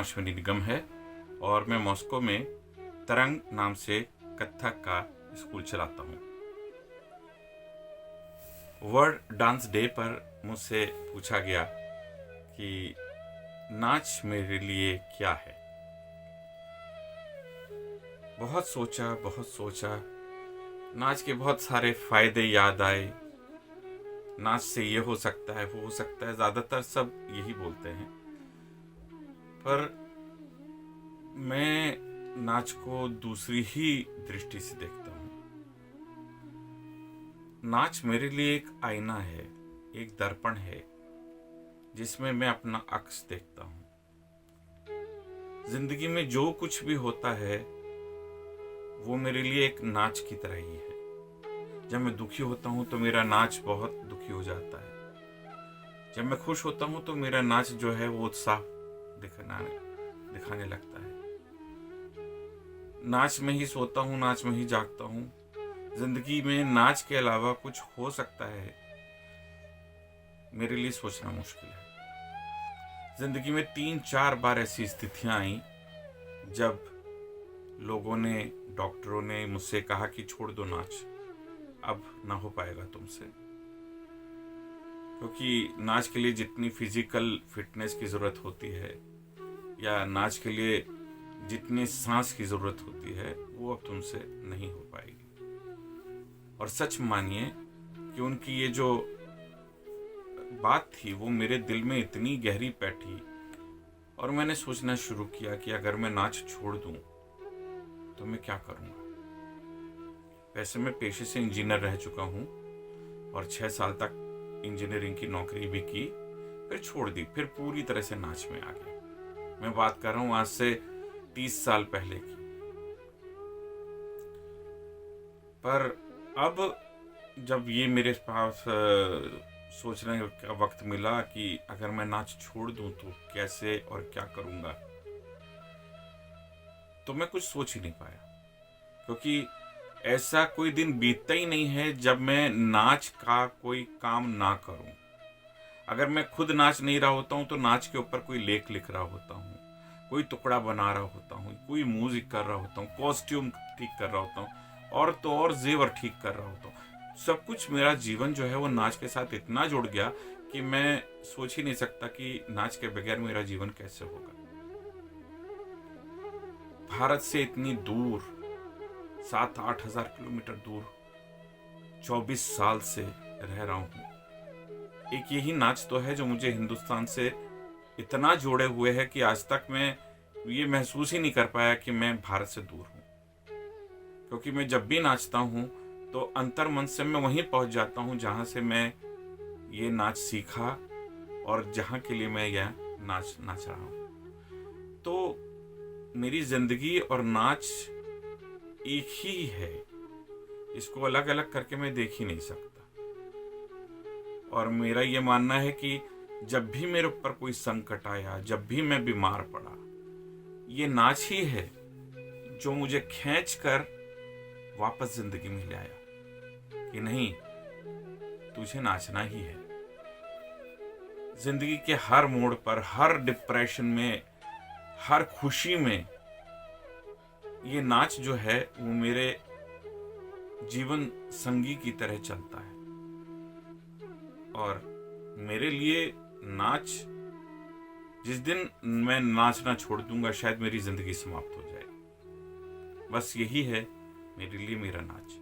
अश्विनी निगम है और मैं मॉस्को में तरंग नाम से कथक का स्कूल चलाता हूँ। वर्ल्ड डांस डे पर मुझसे पूछा गया कि नाच मेरे लिए क्या है। बहुत सोचा, नाच के बहुत सारे फायदे याद आए। नाच से ये हो सकता है, वो हो सकता है, ज़्यादातर सब यही बोलते हैं। पर मैं नाच को दूसरी ही दृष्टि से देखता हूँ। नाच मेरे लिए एक आईना है, एक दर्पण है जिसमें मैं अपना अक्स देखता हूँ। जिंदगी में जो कुछ भी होता है वो मेरे लिए एक नाच की तरह ही है। जब मैं दुखी होता हूँ तो मेरा नाच बहुत दुखी हो जाता है। जब मैं खुश होता हूँ तो मेरा नाच जो है वो उत्साह दिखाने लगता है। नाच में ही सोता हूँ, नाच में ही जागता हूँ। जिंदगी में नाच के अलावा कुछ हो सकता है, मेरे लिए सोचना मुश्किल है। जिंदगी में 3-4 बार ऐसी स्थितियां आई जब लोगों ने, डॉक्टरों ने मुझसे कहा कि छोड़ दो नाच, अब ना हो पाएगा तुमसे। क्योंकि नाच के लिए जितनी फिजिकल फिटनेस की ज़रूरत होती है या नाच के लिए जितनी सांस की ज़रूरत होती है वो अब तुमसे नहीं हो पाएगी। और सच मानिए कि उनकी ये जो बात थी वो मेरे दिल में इतनी गहरी बैठी और मैंने सोचना शुरू किया कि अगर मैं नाच छोड़ दूं तो मैं क्या करूंगा। वैसे मैं पेशे से इंजीनियर रह चुका हूं और 6 साल तक इंजीनियरिंग की नौकरी भी की, फिर छोड़ दी, फिर पूरी तरह से नाच में आ गया। मैं बात कर रहा हूं आज से 30 साल पहले की। पर अब जब ये मेरे पास सोचने का वक्त मिला कि अगर मैं नाच छोड़ दूं तो कैसे और क्या करूंगा, तो मैं कुछ सोच ही नहीं पाया। क्योंकि ऐसा कोई दिन बीतता ही नहीं है जब मैं नाच का कोई काम ना करूं। अगर मैं खुद नाच नहीं रहा होता हूं तो नाच के ऊपर कोई लेख लिख रहा होता हूं, कोई टुकड़ा बना रहा होता हूं, कोई म्यूजिक कर रहा होता हूं, कॉस्ट्यूम ठीक कर रहा होता हूं और तो और जेवर ठीक कर रहा होता हूं। सब कुछ, मेरा जीवन जो है वो नाच के साथ इतना जुड़ गया कि मैं सोच ही नहीं सकता कि नाच के बगैर मेरा जीवन कैसे होगा। भारत से इतनी दूर, 7-8 हजार किलोमीटर दूर 24 साल से रह रहा हूं। एक यही नाच तो है जो मुझे हिंदुस्तान से इतना जोड़े हुए है कि आज तक मैं ये महसूस ही नहीं कर पाया कि मैं भारत से दूर हूं। क्योंकि मैं जब भी नाचता हूं तो अंतर मन से मैं वहीं पहुंच जाता हूं जहां से मैं ये नाच सीखा और जहां के लिए मैं यह नाच नाच रहा हूं। तो मेरी जिंदगी और नाच एक ही है, इसको अलग अलग करके मैं देख ही नहीं सकता। और मेरा ये मानना है कि जब भी मेरे ऊपर कोई संकट आया, जब भी मैं बीमार पड़ा, ये नाच ही है जो मुझे खींच कर वापस जिंदगी में ले आया कि नहीं, तुझे नाचना ही है। जिंदगी के हर मोड़ पर, हर डिप्रेशन में, हर खुशी में ये नाच जो है वो मेरे जीवन संगी की तरह चलता है। और मेरे लिए नाच, जिस दिन मैं नाचना छोड़ दूंगा शायद मेरी जिंदगी समाप्त हो जाए। बस यही है मेरे लिए मेरा नाच।